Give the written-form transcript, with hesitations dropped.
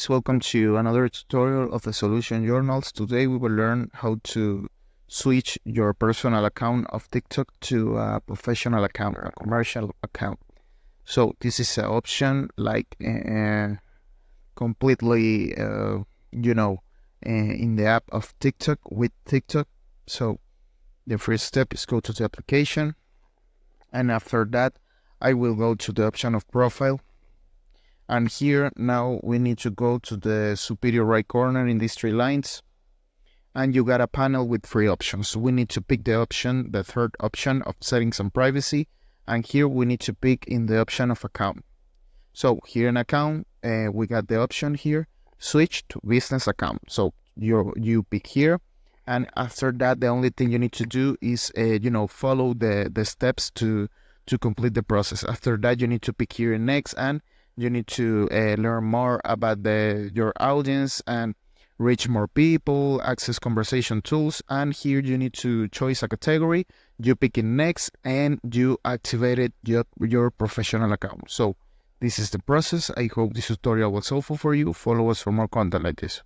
Welcome to another tutorial of the Solution Journals. Today we will learn how to switch your personal account of TikTok to a professional account, a commercial account. So this is an option like completely, in the app of TikTok with TikTok. So the first step is go to the application, and after that I will go to the option of profile. And here now we need to go to the superior right corner in these three lines, and you got a panel with three options. We need to pick the third option of settings and privacy, and here we need to pick in the option of account. So here in account, we got the option here, switch to business account. So you pick here, and after that the only thing you need to do is follow the steps to complete the process. After that you need to pick here in next, and you need to learn more about your audience and reach more people, access conversation tools, and here you need to choose a category. You pick in next, and you activated your professional account. So this is the process. I hope this tutorial was helpful for you. Follow us for more content like this.